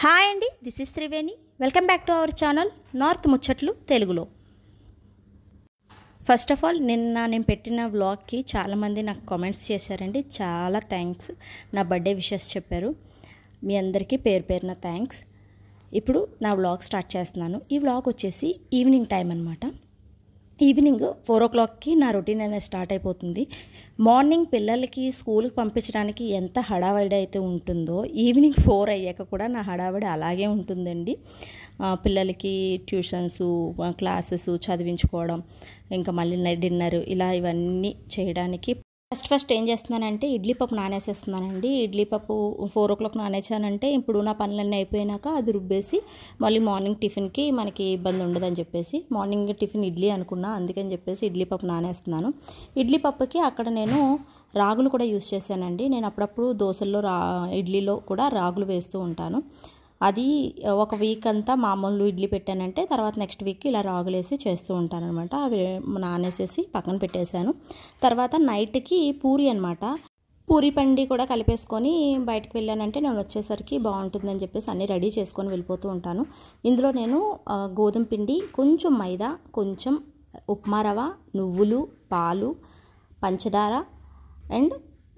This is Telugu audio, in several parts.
హాయ్ అండి, this is Triveni. Welcome back to our channel north ముచ్చట్లు తెలుగులో. ఫస్ట్ ఆఫ్ ఆల్ నేను పెట్టిన వ్లాగ్కి చాలామంది నాకు కామెంట్స్ చేశారండి. చాలా థ్యాంక్స్. నా బర్త్డే విషెస్ చెప్పారు. మీ అందరికీ పేరు పేరున థ్యాంక్స్. ఇప్పుడు నా వ్లాగ్ స్టార్ట్ చేస్తున్నాను. ఈ వ్లాగ్ వచ్చేసి ఈవినింగ్ టైం అనమాట. ఈవినింగ్ 4 o'clockకి నా రొటీన్ అనేది స్టార్ట్ అయిపోతుంది. మార్నింగ్ పిల్లలకి స్కూల్కి పంపించడానికి ఎంత హడావిడి అయితే ఉంటుందో ఈవినింగ్ 4 అయ్యాక కూడా నా హడావిడి అలాగే ఉంటుందండి. పిల్లలకి ట్యూషన్స్, క్లాసెస్ చదివించుకోవడం, ఇంకా మళ్ళీ డిన్నర్, ఇలా ఇవన్నీ చేయడానికి ఫస్ట్ ఏం చేస్తున్నానంటే ఇడ్లీ పప్పు నానేసేస్తున్నానండి. ఇడ్లీ పప్పు 4 o'clock నానేసానంటే ఇప్పుడు నా పనులన్నీ అయిపోయినాక అది రుబ్బేసి మళ్ళీ మార్నింగ్ టిఫిన్కి మనకి ఇబ్బంది ఉండదని చెప్పేసి మార్నింగ్ టిఫిన్ ఇడ్లీ అనుకున్నా. అందుకని చెప్పేసి ఇడ్లీ పప్పు నానేస్తున్నాను. ఇడ్లీ పప్పుకి అక్కడ నేను రాగులు కూడా యూజ్ చేశానండి. నేను అప్పుడప్పుడు దోశల్లో ఇడ్లీలో కూడా రాగులు వేస్తూ ఉంటాను. అది ఒక వీక్ అంతా మామూలు ఇడ్లీ పెట్టానంటే తర్వాత నెక్స్ట్ వీక్కి ఇలా రాగులేసి చేస్తూ ఉంటాను అనమాట. అవి నానేసేసి పక్కన పెట్టేశాను. తర్వాత నైట్కి పూరి అనమాట. పూరి పండి కూడా కలిపేసుకొని బయటకు వెళ్ళానంటే నేను వచ్చేసరికి బాగుంటుందని చెప్పేసి అన్నీ రెడీ చేసుకొని వెళ్ళిపోతూ ఉంటాను. ఇందులో నేను గోధుమ పిండి, కొంచెం మైదా, కొంచెం ఉప్మా రవ్వ, నువ్వులు, పాలు, పంచదార అండ్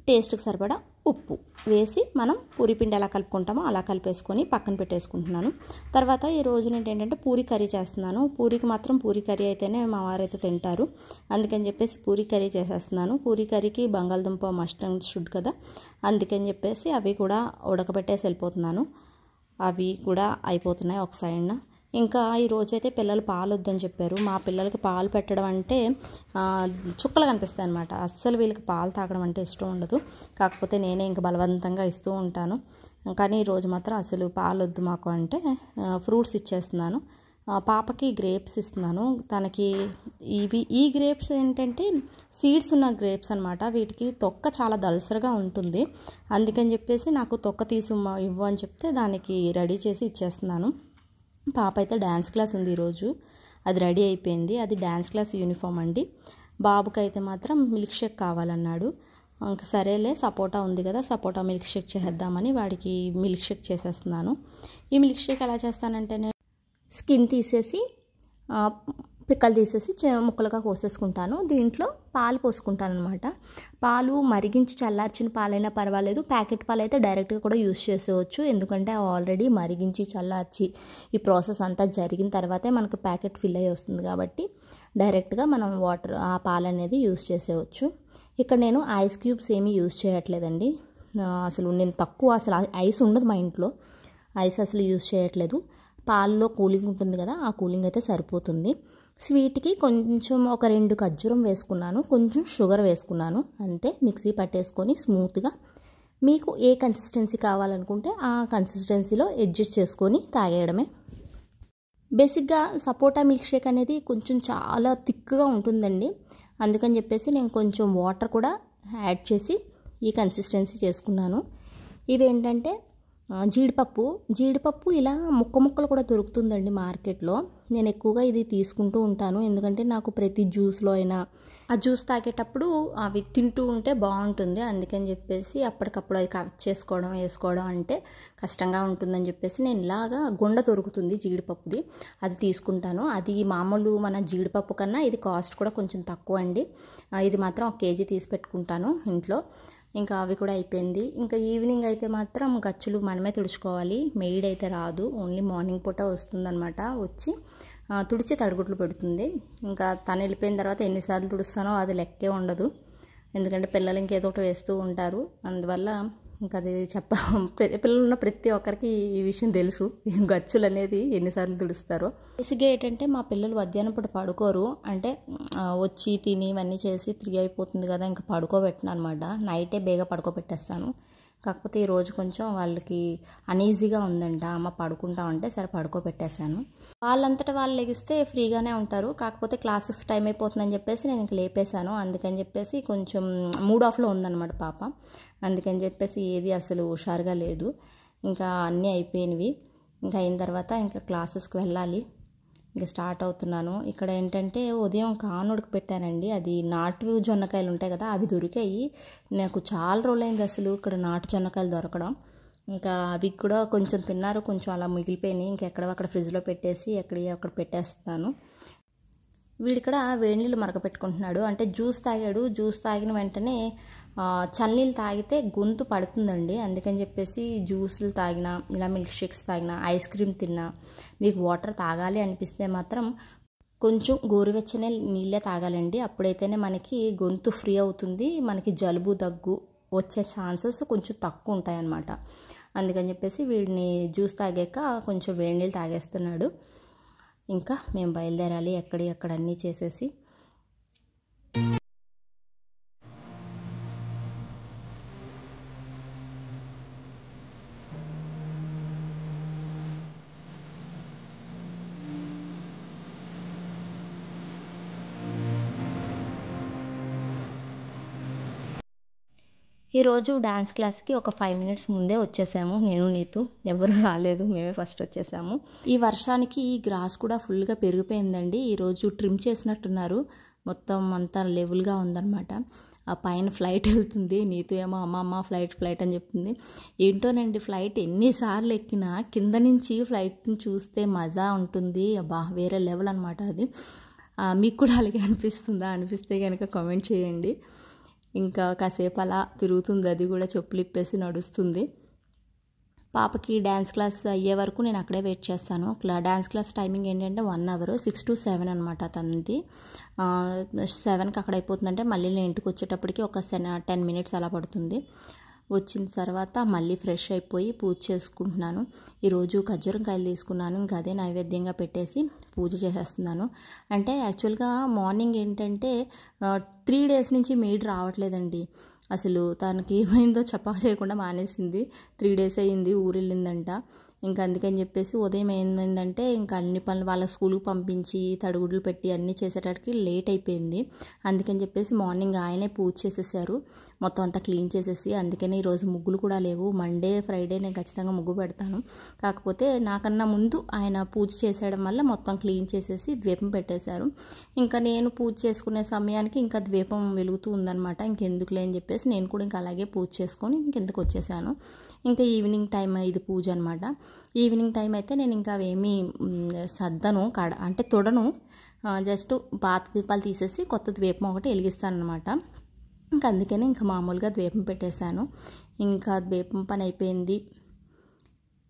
టేస్ట్కి సరిపడా ఉప్పు వేసి మనం పూరి పిండి ఎలా కలుపుకుంటామో అలా కలిపేసుకొని పక్కన పెట్టేసుకుంటున్నాను. తర్వాత ఈ రోజు నేను ఏంటంటే పూరి కర్రీ చేస్తున్నాను. పూరికి మాత్రం పూరి కర్రీ అయితేనే మా వారైతే తింటారు. అందుకని చెప్పేసి పూరి కర్రీ చేసేస్తున్నాను. పూరి కర్రీకి బంగాళదుంప మస్ట్ అండ్ షుడ్ కదా, అందుకని చెప్పేసి అవి కూడా ఉడకబెట్టేసి వెళ్ళిపోతున్నాను. అవి కూడా అయిపోతున్నాయి ఒక సైడ్న. ఇంకా ఈరోజైతే పిల్లలు పాలు వద్దని చెప్పారు. మా పిల్లలకి పాలు పెట్టడం అంటే చుక్కలు కనిపిస్తాయి అనమాట. అస్సలు వీళ్ళకి పాలు తాగడం అంటే ఇష్టం ఉండదు. కాకపోతే నేనే ఇంకా బలవంతంగా ఇస్తూ ఉంటాను. కానీ ఈరోజు మాత్రం అసలు పాలు వద్దు మాకు అంటే ఫ్రూట్స్ ఇచ్చేస్తున్నాను. పాపకి గ్రేప్స్ ఇస్తున్నాను. తనకి ఈ గ్రేప్స్ ఏంటంటే సీడ్స్ ఉన్న గ్రేప్స్ అనమాట. వీటికి తొక్క చాలా దలసరిగా ఉంటుంది. అందుకని చెప్పేసి నాకు తొక్క తీసి ఇవ్వు అని చెప్తే దానికి రెడీ చేసి ఇచ్చేస్తున్నాను. పాప అయితే డ్యాన్స్ క్లాస్ ఉంది ఈరోజు, అది రెడీ అయిపోయింది. అది డ్యాన్స్ క్లాస్ యూనిఫామ్ అండి. బాబుకి అయితే మాత్రం మిల్క్ షేక్ కావాలన్నాడు. ఇంకా సరేలే, సపోటా ఉంది కదా, సపోటా మిల్క్ షేక్ చేద్దామని వాడికి మిల్క్ షేక్ చేసేస్తున్నాను. ఈ మిల్క్ షేక్ ఎలా చేస్తానంటే నేను స్కిన్ తీసేసి పిక్కలు తీసేసి ముక్కలుగా కోసేసుకుంటాను. దీంట్లో పాలు పోసుకుంటాను అనమాట. పాలు మరిగించి చల్లార్చిన పాలైనా పర్వాలేదు, ప్యాకెట్ పాలు అయితే డైరెక్ట్గా కూడా యూస్ చేసేవచ్చు. ఎందుకంటే ఆల్రెడీ మరిగించి చల్లార్చి ఈ ప్రాసెస్ అంతా జరిగిన తర్వాతే మనకు ప్యాకెట్ ఫిల్ అయ్యి వస్తుంది కాబట్టి డైరెక్ట్గా మనం ఆ పాలు అనేది యూస్ చేసేవచ్చు. ఇక్కడ నేను ఐస్ క్యూబ్స్ ఏమీ యూస్ చేయట్లేదండి. అసలు నేను అసలు ఐస్ ఉండదు మా ఇంట్లో, ఐస్ అసలు యూస్ చేయట్లేదు. పాల్లో కూలింగ్ ఉంటుంది కదా, ఆ కూలింగ్ అయితే సరిపోతుంది. స్వీట్కి కొంచెం ఒక 2 ఖర్జూరం వేసుకున్నాను, కొంచెం షుగర్ వేసుకున్నాను, అంతే. మిక్సీ పట్టేసుకొని స్మూత్గా మీకు ఏ కన్సిస్టెన్సీ కావాలనుకుంటే ఆ కన్సిస్టెన్సీలో అడ్జస్ట్ చేసుకొని తాగేయడమే. బేసిక్గా సపోటా మిల్క్ షేక్ అనేది కొంచెం చాలా థిక్గా ఉంటుందండి. అందుకని చెప్పేసి నేను కొంచెం వాటర్ కూడా యాడ్ చేసి ఈ కన్సిస్టెన్సీ చేసుకున్నాను. ఇవేంటంటే జీడిపప్పు ఇలా ముక్కలు కూడా దొరుకుతుందండి మార్కెట్లో. నేను ఎక్కువగా ఇది తీసుకుంటూ ఉంటాను. ఎందుకంటే నాకు ప్రతి జ్యూస్లో అయినా ఆ జ్యూస్ తాగేటప్పుడు అవి తింటూ ఉంటే బాగుంటుంది. అందుకని చెప్పేసి అప్పటికప్పుడు అది కట్ చేసుకోవడం వేసుకోవడం అంటే కష్టంగా ఉంటుందని చెప్పేసి నేను ఇలాగా గుండ దొరుకుతుంది జీడిపప్పుది, అది తీసుకుంటాను. అది మామూలు మన జీడిపప్పు కన్నా ఇది కాస్ట్ కూడా కొంచెం తక్కువ అండి. ఇది మాత్రం 1 kg తీసి పెట్టుకుంటాను ఇంట్లో. ఇంకా అవి కూడా అయిపోయింది. ఇంకా ఈవినింగ్ అయితే మాత్రం గచ్చులు మనమే తుడుచుకోవాలి. మెయిడ్ అయితే రాదు, ఓన్లీ మార్నింగ్ పూట వస్తుందన్నమాట. వచ్చి తుడిచి తడిగుడ్లు పెడుతుంది. ఇంకా తను వెళ్ళిపోయిన తర్వాత ఎన్నిసార్లు తుడుస్తానో అది లెక్కే ఉండదు. ఎందుకంటే పిల్లలు ఇంకేదో ఒకటి వేస్తూ ఉంటారు. అందువల్ల ఇంకా అది పిల్లలు ఉన్న ప్రతి ఒక్కరికి ఈ విషయం తెలుసు, గచ్చులు అనేది ఎన్నిసార్లు తుడుస్తారో. బేసిక్గా ఏంటంటే మా పిల్లలు మధ్యాహ్నం పూట పడుకోరు. అంటే వచ్చి తిని ఇవన్నీ చేసి 3 అయిపోతుంది కదా, ఇంకా పడుకోబెట్టిన అనమాట. నైటే బేగా పడుకోబెట్టేస్తాను. కాకపోతే ఈరోజు కొంచెం వాళ్ళకి అనీజీగా ఉందంట, అమ్మ పడుకుంటామంటే సరే పడుకోబెట్టేశాను. వాళ్ళంతటా వాళ్ళు లెగిస్తే ఫ్రీగానే ఉంటారు. కాకపోతే క్లాసెస్ టైం అయిపోతుందని చెప్పేసి నేను ఇంక లేపేశాను. అందుకని చెప్పేసి కొంచెం మూడ్ ఆఫ్లో ఉందన్నమాట పాప. అందుకని చెప్పేసి ఏది అసలు హుషారుగా లేదు. ఇంకా అన్నీ అయిపోయినవి. ఇంకా అయిన తర్వాత ఇంకా క్లాసెస్కి వెళ్ళాలి. ఇంకా స్టార్ట్ అవుతున్నాను. ఇక్కడ ఏంటంటే ఉదయం కానుడికి పెట్టానండి. అది నాటు జొన్నకాయలు ఉంటాయి కదా, అవి దొరికాయి. నాకు చాలా రోజులైంది అసలు ఇక్కడ నాటు జొన్నకాయలు దొరకడం. ఇంకా అవి కూడా కొంచెం తిన్నారు, కొంచెం అలా మిగిలిపోయినాయి. ఇంకెక్కడ అక్కడ ఫ్రిడ్జ్లో పెట్టేసి అక్కడ పెట్టేస్తాను. వీడిక్కడ వేడి నీళ్ళు మరగపెట్టుకుంటున్నాడు. అంటే జ్యూస్ తాగాడు. జ్యూస్ తాగిన వెంటనే చల్లనీళ్ళు తాగితే గొంతు పడుతుందండి. అందుకని చెప్పేసి జ్యూసులు తాగినా, ఇలా మిల్క్ షేక్స్ తాగినా, ఐస్ క్రీమ్ తిన్నా, మీకు వాటర్ తాగాలి అనిపిస్తే మాత్రం కొంచెం గోరువెచ్చనే నీళ్ళే తాగాలండి. అప్పుడైతేనే మనకి గొంతు ఫ్రీ అవుతుంది. మనకి జలుబు దగ్గు వచ్చే ఛాన్సెస్ కొంచెం తక్కువ ఉంటాయన్నమాట. అందుకని చెప్పేసి వీడిని జ్యూస్ తాగాక కొంచెం వేడి నీళ్ళు తాగేస్తున్నాడు. ఇంకా మేము బయలుదేరాలి ఎక్కడ అన్నీ చేసేసి. ఈరోజు డాన్స్ క్లాస్కి ఒక 5 మినిట్స్ ముందే వచ్చేసాము. నేను నీతు ఎవరు రాలేదు, మేమే ఫస్ట్ వచ్చేసాము. ఈ వర్షానికి ఈ గ్రాస్ కూడా ఫుల్గా పెరిగిపోయిందండి. ఈరోజు ట్రిమ్ చేసినట్టున్నారు. మొత్తం అంతా లెవెల్గా ఉందన్నమాట. ఆ పైన ఫ్లైట్ వెళ్తుంది. నీతు ఏమో అమ్మ ఫ్లైట్ అని చెప్తుంది. ఏంటోనండి, ఫ్లైట్ ఎన్నిసార్లు ఎక్కినా కింద నుంచి ఫ్లైట్ని చూస్తే మజా ఉంటుంది. అబ్బా వేరే లెవెల్ అనమాట అది. మీకు కూడా అలాగే అనిపిస్తుందా? అనిపిస్తే కనుక కామెంట్ చేయండి. ఇంకా కాసేపు అలా తిరుగుతుంది, అది కూడా చెప్పులు ఇప్పేసి నడుస్తుంది. పాపకి డ్యాన్స్ క్లాస్ అయ్యే వరకు నేను అక్కడే వెయిట్ చేస్తాను. డ్యాన్స్ క్లాస్ టైమింగ్ ఏంటంటే 1 అవర్ 6 to 7 అనమాట తనది. 7కి అక్కడ అయిపోతుందంటే మళ్ళీ నేను ఇంటికి వచ్చేటప్పటికి ఒక 10 మినిట్స్ అలా పడుతుంది. వచ్చిన తర్వాత మళ్ళీ ఫ్రెష్ అయిపోయి పూజ చేసుకుంటున్నాను. ఈరోజు ఖర్జూరంకాయలు తీసుకున్నాను. ఇంకా అదే నైవేద్యంగా పెట్టేసి పూజ చేసేస్తున్నాను. అంటే యాక్చువల్గా మార్నింగ్ ఏంటంటే 3 days నుంచి మెయిడ్ రావట్లేదండి. అసలు తనకి ఏమైందో చెప్పక చేయకుండా మానేసింది. 3 days అయ్యింది, ఊరు వెళ్ళిందంట. ఇంకా అందుకని చెప్పేసి ఉదయం ఏంటంటే ఇంకా అన్ని పనులు వాళ్ళ స్కూల్కి పంపించి తడుగుడ్లు పెట్టి అన్నీ చేసేటప్పటికి లేట్ అయిపోయింది. అందుకని చెప్పేసి మార్నింగ్ ఆయనే పూజ చేసేసారు, మొత్తం అంతా క్లీన్ చేసేసి. అందుకని ఈరోజు ముగ్గులు కూడా లేవు. మండే ఫ్రైడే నేను ఖచ్చితంగా ముగ్గు పెడతాను. కాకపోతే నాకన్నా ముందు ఆయన పూజ చేసేయడం వల్ల మొత్తం క్లీన్ చేసేసి ద్వీపం పెట్టేశారు. ఇంకా నేను పూజ చేసుకునే సమయానికి ఇంకా ద్వీపం వెలుగుతూ ఉందన్నమాట. ఇంకెందుకులే అని చెప్పేసి నేను కూడా ఇంకా అలాగే పూజ చేసుకొని ఇంకెందుకు వచ్చేసాను. ఇంకా ఈవినింగ్ టైం ఇది పూజ అనమాట. ఈవినింగ్ టైం అయితే నేను ఇంకా అవేమీ సర్దను, అంటే తొడను. జస్ట్ పాత దీపాలు తీసేసి కొత్త ద్వీపం ఒకటి వెలిగిస్తాను అనమాట. ఇంకా అందుకని ఇంకా మామూలుగా ద్వీపం పెట్టేశాను. ఇంకా ద్వీపం పని అయిపోయింది.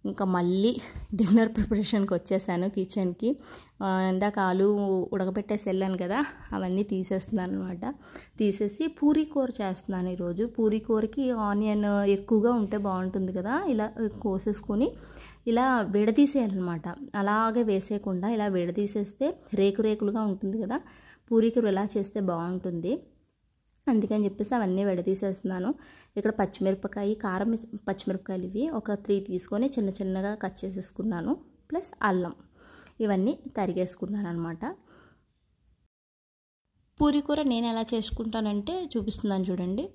ఇంకా మళ్ళీ డిన్నర్ ప్రిపరేషన్కి వచ్చేసాను కిచెన్కి. ఇందాక ఆలు ఉడకబెట్టేసి వెళ్ళాను కదా, అవన్నీ తీసేస్తున్నాను అనమాట. తీసేసి పూరీ కూర చేస్తున్నాను ఈరోజు. పూరీ కూరకి ఆనియన్ ఎక్కువగా ఉంటే బాగుంటుంది కదా. ఇలా కోసేసుకొని ఇలా విడదీసేయాలన్నమాట. అలాగే వేసేయకుండా ఇలా విడదీసేస్తే రేకులుగా ఉంటుంది కదా. పూరీ కూర ఇలా చేస్తే బాగుంటుంది. అందుకని చెప్పేసి అవన్నీ విడదీసేస్తున్నాను. ఇక్కడ పచ్చిమిరపకాయ, కారం పచ్చిమిరపకాయలు ఇవి ఒక 3 తీసుకొని చిన్నగా కట్ చేసేసుకున్నాను. ప్లస్ అల్లం ఇవన్నీ తరిగేసుకున్నాను అనమాట. పూరీ కూర నేను ఎలా చేసుకుంటానంటే చూపిస్తున్నాను చూడండి.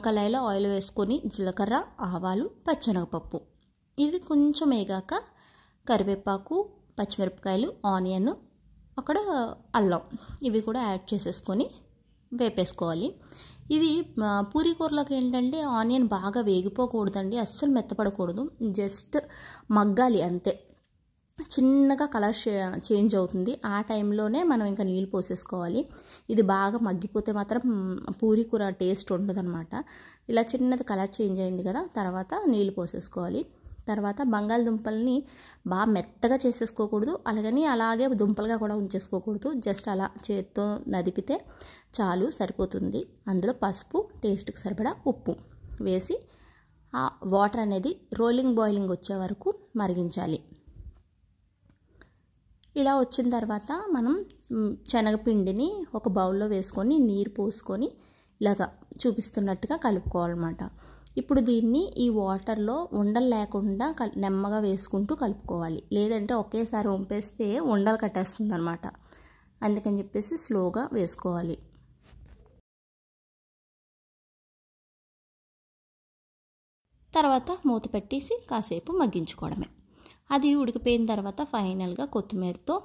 కళాయిలో ఆయిల్ వేసుకొని జీలకర్ర, ఆవాలు, పచ్చెనగపప్పు ఇవి కొంచెం వేగాక కరివేపాకు, పచ్చిమిరపకాయలు, ఆనియన్, అక్కడ అల్లం ఇవి కూడా యాడ్ చేసేసుకొని వేపేసుకోవాలి. ఇది పూరీ కూరలోకి ఏంటంటే ఆనియన్ బాగా వేగిపోకూడదండి, అస్సలు మెత్తపడకూడదు. జస్ట్ మగ్గాలి అంతే. చిన్నగా కలర్ చేంజ్ అవుతుంది. ఆ టైంలోనే మనం ఇంకా నీళ్ళు పోసేసుకోవాలి. ఇది బాగా మగ్గిపోతే మాత్రం పూరీ కూర టేస్ట్ ఉండదు అనమాట. ఇలా చిన్నది కలర్ చేంజ్ అయింది కదా, తర్వాత నీళ్ళు పోసేసుకోవాలి. తర్వాత బంగాళదుంపల్ని బాగా మెత్తగా చేసేసుకోకూడదు, అలాగే దుంపలుగా కూడా ఉంచేసుకోకూడదు. జస్ట్ అలా చేత్తో నదిపితే చాలు, సరిపోతుంది. అందులో పసుపు, టేస్ట్కి సరిపడా ఉప్పు వేసి ఆ వాటర్ అనేది బాయిలింగ్ వచ్చే వరకు మరిగించాలి. ఇలా వచ్చిన తర్వాత మనం శనగపిండిని ఒక బౌల్లో వేసుకొని నీరు పోసుకొని ఇలాగా చూపిస్తున్నట్టుగా కలుపుకోవాలన్నమాట. ఇప్పుడు దీన్ని ఈ వాటర్లో ఉండలు లేకుండా నెమ్మగా వేసుకుంటూ కలుపుకోవాలి. లేదంటే ఒకేసారి వంపేస్తే ఉండలు కట్టేస్తుంది అనమాట. అందుకని చెప్పేసి స్లోగా వేసుకోవాలి. తర్వాత మూత పెట్టేసి కాసేపు మగ్గించుకోవడమే. అది ఉడికిపోయిన తర్వాత ఫైనల్గా కొత్తిమీరతో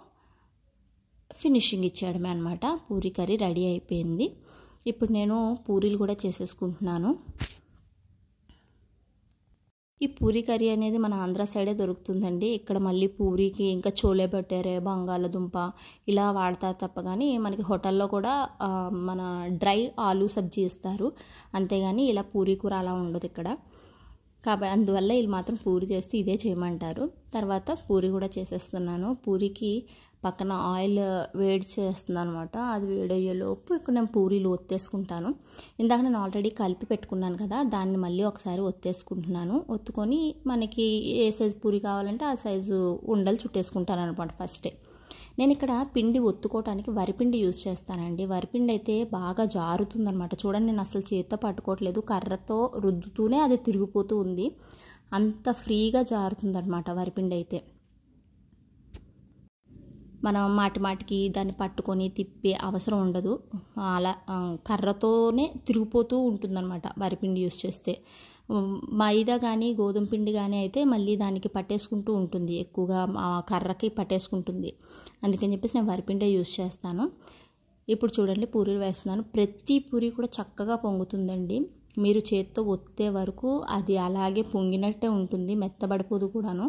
ఫినిషింగ్ ఇచ్చేయడమే అనమాట. పూరీ కర్రీ రెడీ అయిపోయింది. ఇప్పుడు నేను పూరీలు కూడా చేసేసుకుంటున్నాను. ఈ పూరీ కర్రీ అనేది మన ఆంధ్ర సైడే దొరుకుతుందండి. ఇక్కడ మళ్ళీ పూరీకి ఇంకా చోలే భటూరే, బంగాళదుంప ఇలా వాడతారు తప్ప కానీ మనకి హోటల్లో కూడా మన డ్రై ఆలూ సబ్జీ ఇస్తారు. అంతేగాని ఇలా పూరీ కూర అలా ఉండదు ఇక్కడ. కాబట్టి అందువల్ల వీళ్ళు మాత్రం పూరి చేస్తే ఇదే చేయమంటారు. తర్వాత పూరి కూడా చేసేస్తున్నాను. పూరికి పక్కన ఆయిల్ వేడి చేస్తున్నాను అనమాట. అది వేడయ్యేలోపు ఇక్కడ నేను పూరీలు ఒత్తేసుకుంటాను. ఇందాక నేను ఆల్రెడీ కలిపి పెట్టుకున్నాను కదా, దాన్ని మళ్ళీ ఒకసారి ఒత్తేసుకుంటున్నాను. ఒత్తుకొని మనకి ఏ సైజు పూరి కావాలంటే ఆ సైజు ఉండలు చుట్టేసుకుంటాను అనమాట ఫస్టే. నేను ఇక్కడ పిండి ఒత్తుకోవడానికి వరిపిండి యూజ్ చేస్తానండి. వరిపిండి అయితే బాగా జారుతుందనమాట. చూడండి, నేను అసలు చేతితో పట్టుకోవట్లేదు, కర్రతో రుద్దుతూనే అది తిరిగిపోతూ ఉంది. అంత ఫ్రీగా జారుతుందనమాట వరిపిండి అయితే. మనం మాటికి దాన్ని పట్టుకొని తిప్పే అవసరం ఉండదు. అలా కర్రతోనే తిరిగిపోతూ ఉంటుందన్నమాట వరిపిండి యూజ్ చేస్తే. మైదా కానీ గోధుమ పిండి కానీ అయితే మళ్ళీ దానికి పట్టేసుకుంటూ ఉంటుంది, ఎక్కువగా కర్రకి పట్టేసుకుంటుంది. అందుకని చెప్పేసి నేను వరిపిండే యూజ్ చేస్తాను. ఇప్పుడు చూడండి, పూరీలు వేస్తున్నాను. ప్రతి పూరి కూడా చక్కగా పొంగుతుందండి. మీరు చేత్తో ఒత్తే వరకు అది అలాగే పొంగినట్టే ఉంటుంది, మెత్తబడిపోదు కూడాను.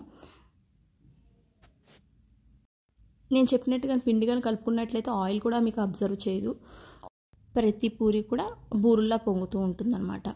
నేను చెప్పినట్టుగా పిండి కానీ కలుపుకున్నట్లయితే ఆయిల్ కూడా మీకు అబ్జర్వ్ చేయదు. ప్రతి పూరి కూడా బూరుల్లా పొంగుతూ ఉంటుందన్నమాట.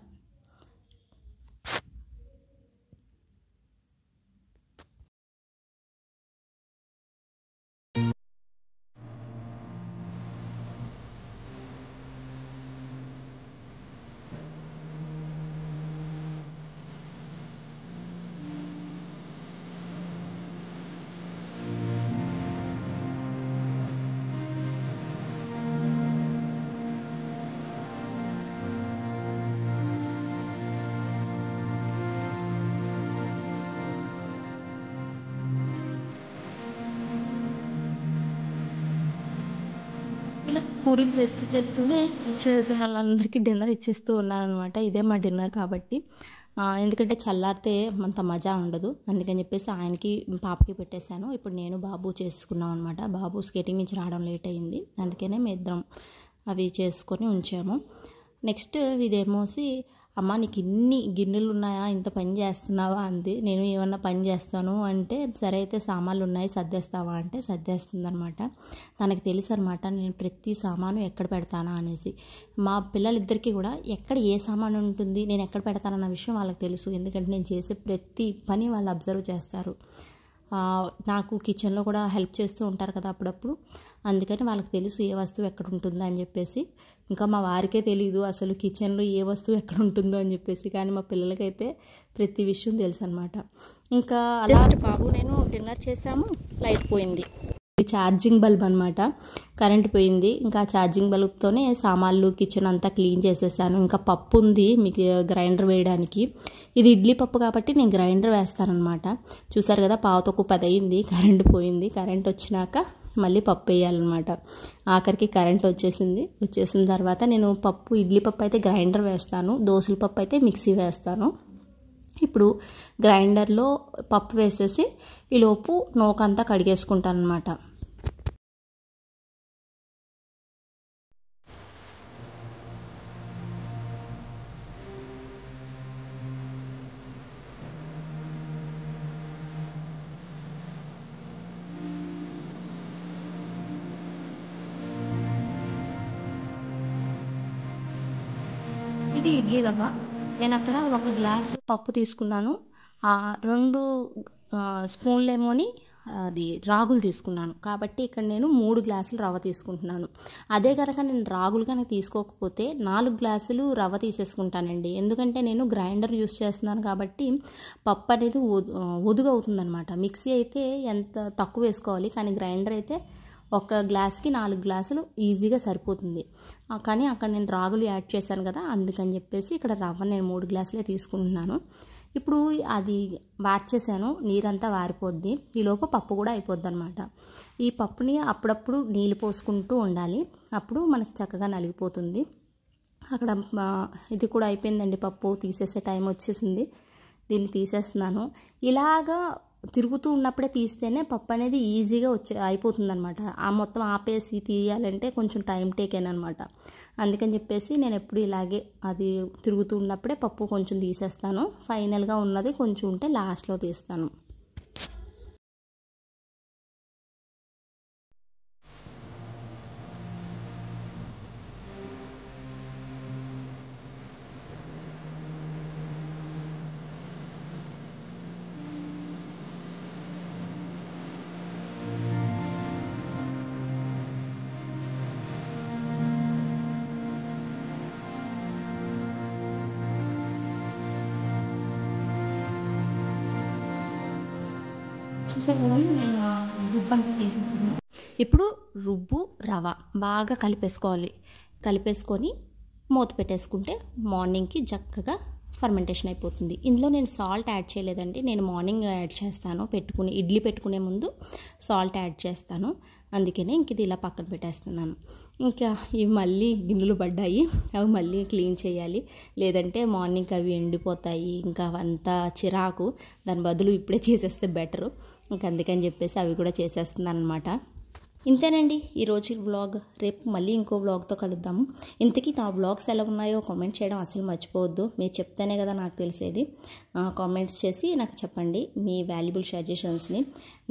ఇలా పూరీలు చేస్తూనే చేసే వాళ్ళందరికీ డిన్నర్ ఇచ్చేస్తూ ఉన్నాను అనమాట. ఇదే మా డిన్నర్ కాబట్టి. ఎందుకంటే చల్లారితే అంత మజా ఉండదు, అందుకని చెప్పేసి ఆయనకి పాపకి పెట్టేశాను. ఇప్పుడు నేను బాబు చేసుకున్నాం అనమాట. బాబు స్కేటింగ్ నుంచి రావడం లేట్ అయింది, అందుకనే మేము ఇద్దరం అవి చేసుకొని ఉంచాము. నెక్స్ట్ ఇదేమోసి, అమ్మ నీకు ఇన్ని గిన్నెలు ఉన్నాయా, ఇంత పని చేస్తున్నావా అంది. నేను ఏమన్నా పని చేస్తాను అంటే, సరే అయితే సామాన్లు ఉన్నాయి సర్దేస్తావా అంటే సర్దేస్తుంది అనమాట. తనకు తెలుసు అనమాట నేను ప్రతి సామాను ఎక్కడ పెడతానా అనేసి. మా పిల్లలిద్దరికీ కూడా ఎక్కడ ఏ సామాను ఉంటుంది, నేను ఎక్కడ పెడతానన్న విషయం వాళ్ళకి తెలుసు. ఎందుకంటే నేను చేసే ప్రతి పని వాళ్ళు అబ్జర్వ్ చేస్తారు. నాకు కిచెన్లో కూడా హెల్ప్ చేస్తూ ఉంటారు కదా అప్పుడప్పుడు, అందుకని వాళ్ళకి తెలుసు ఏ వస్తువు ఎక్కడ ఉంటుందో అని చెప్పేసి. ఇంకా మా వారికే తెలియదు అసలు కిచెన్లో ఏ వస్తువు ఎక్కడ ఉంటుందో అని చెప్పేసి, కానీ మా పిల్లలకైతే ప్రతి విషయం తెలుసు అనమాట. ఇంకా జస్ట్ బాబు నేను డిన్నర్ చేసాము, లైట్ పోయింది. ఛార్జింగ్ బల్బ్ అనమాట, కరెంట్ పోయింది. ఇంకా ఛార్జింగ్ బల్బ్తోనే సామాన్లు కిచెన్ అంతా క్లీన్ చేసేసాను. ఇంకా పప్పు ఉంది మీకు గ్రైండర్ వేయడానికి. ఇది ఇడ్లీ పప్పు కాబట్టి నేను గ్రైండర్ వేస్తానమాట. చూసారు కదా, 9:10 అయింది, కరెంట్ పోయింది. కరెంట్ వచ్చినాక మళ్ళీ పప్పు వేయాలన్నమాట. ఆఖరికి కరెంట్ వచ్చేసిన తర్వాత నేను పప్పు, ఇడ్లీ పప్పు అయితే గ్రైండర్ వేస్తాను, దోసల పప్పు అయితే మిక్సీ వేస్తాను. ఇప్పుడు గ్రైండర్లో పప్పు వేసేసి ఈలోపు నూకంతా కడిగేసుకుంటాను అనమాట. ఇది ఇడ్లీ రవ్వ. నేను అక్కడ 1 గ్లాసు పప్పు తీసుకున్నాను, 2 స్పూన్లేమోని అది రాగులు తీసుకున్నాను. కాబట్టి ఇక్కడ నేను 3 గ్లాసులు రవ్వ తీసుకుంటున్నాను. అదే కనుక నేను రాగులు కనుక తీసుకోకపోతే 4 గ్లాసులు రవ్వ తీసేసుకుంటానండి. ఎందుకంటే నేను గ్రైండర్ యూస్ చేస్తున్నాను కాబట్టి పప్పు అనేది ఒదుగు అవుతుందన్నమాట. మిక్సీ అయితే ఎంత తక్కువ వేసుకోవాలి, కానీ గ్రైండర్ అయితే 1 గ్లాస్కి 4 గ్లాసులు ఈజీగా సరిపోతుంది. కానీ అక్కడ నేను రాగులు యాడ్ చేశాను కదా, అందుకని చెప్పేసి ఇక్కడ రవ్వ నేను 3 గ్లాసులే తీసుకుంటున్నాను. ఇప్పుడు అది వార్చేసాను, నీరంతా వారిపోద్ది. ఈలోపు పప్పు కూడా అయిపోద్ది అనమాట. ఈ పప్పుని అప్పుడప్పుడు నీళ్ళు పోసుకుంటూ ఉండాలి, అప్పుడు మనకి చక్కగా నలిగిపోతుంది. అక్కడ ఇది కూడా అయిపోయిందండి, పప్పు తీసేసే టైం వచ్చేసింది. దీన్ని తీసేస్తున్నాను. ఇలాగా తిరుగుతూ ఉన్నప్పుడే తీస్తేనే పప్పు అనేది ఈజీగా అయిపోతుంది అనమాట. ఆ మొత్తం ఆపేసి తీయాలంటే కొంచెం టైం టేకెన్ అనమాట. అందుకని చెప్పేసి నేను ఎప్పుడు ఇలాగే అది తిరుగుతూ ఉన్నప్పుడే పప్పు కొంచెం తీసేస్తాను. ఫైనల్గా ఉన్నది కొంచెం ఉంటే లాస్ట్లో తీస్తాను. చూసారు కదా, నేను రుబ్బంతా తీసేసాను. ఇప్పుడు రుబ్బు రవ బాగా కలిపేసుకొని మూత పెట్టేసుకుంటే మార్నింగ్కి చక్కగా ఫర్మెంటేషన్ అయిపోతుంది. ఇందులో నేను సాల్ట్ యాడ్ చేయలేదండి. నేను మార్నింగ్ యాడ్ చేస్తాను, ఇడ్లీ పెట్టుకునే ముందు సాల్ట్ యాడ్ చేస్తాను. అందుకనే ఇంక ఇది ఇలా పక్కన పెట్టేస్తున్నాను. ఇంకా ఇవి మళ్ళీ గిన్నెలు పడ్డాయి, అవి మళ్ళీ క్లీన్ చేయాలి, లేదంటే మార్నింగ్ అవి ఎండిపోతాయి. ఇంకా అవంతా చిరాకు, దాని బదులు ఇప్పుడే చేసేస్తే బెటరు. ఇంకా అందుకని చెప్పేసి అవి కూడా చేసేస్తున్నాను అనమాట. ఇంతేనండి ఈరోజు వ్లాగ్. రేపు మళ్ళీ ఇంకో వ్లాగ్తో కలుద్దాము. ఇంతకీ నా వ్లాగ్స్ ఎలా ఉన్నాయో కామెంట్ చేయడం అసలు మర్చిపోవద్దు. మీరు చెప్తేనే కదా నాకు తెలిసేది. కామెంట్స్ చేసి నాకు చెప్పండి మీ వాల్యుబుల్ సజెషన్స్ని.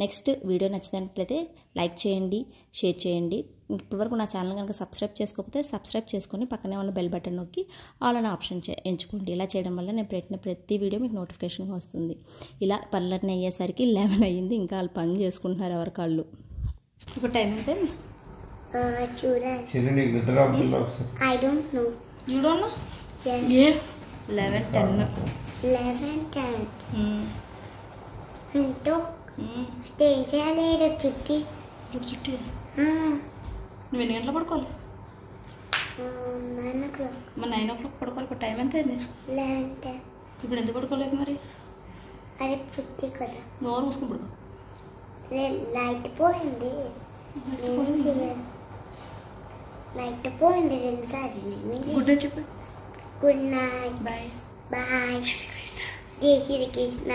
నెక్స్ట్ వీడియో నచ్చినట్లయితే లైక్ చేయండి, షేర్ చేయండి. ఇప్పటివరకు నా ఛానల్ కనుక సబ్స్క్రైబ్ చేసుకోకపోతే సబ్స్క్రైబ్ చేసుకొని పక్కనే ఉన్న బెల్ బటన్ నొక్కి ఆల్ అనే ఆప్షన్ ఎంచుకోండి. ఇలా చేయడం వల్ల నేను పెట్టిన ప్రతి వీడియో మీకు నోటిఫికేషన్గా వస్తుంది. ఇలా పనులన్నీ అయ్యేసరికి 11 అయ్యింది. ఇంకా వాళ్ళు పని చేసుకుంటున్నారు ఎవరి కాళ్ళు. ఇప్పుడు టైం ఎంత? చూడండి. I don't know. You don't know? Yes. Yeah. 11:10. 11:10. तो ఏం చేయాలి రేపు చుట్టి? నువ్వు ఎన్ని గంటలు పడుకోవాలి? 9 o'clock. మరి 9 o'clock పడుకోవాలి. ఇప్పుడు టైం ఎంత అయింది? 11:10. ఇప్పుడు ఎందుకు పడుకోలేదు మరి? అరే చుట్టి కదా. నోరు మూసుకుని పడుకో. లైట్ పోయింది, నేనేం చేయాలి? లైట్ పోయింది 2 సార్లు. గుడ్ నైట్ చెప్పు. Good night. బాయ్. బాయ్. జై శ్రీకృష్ణ.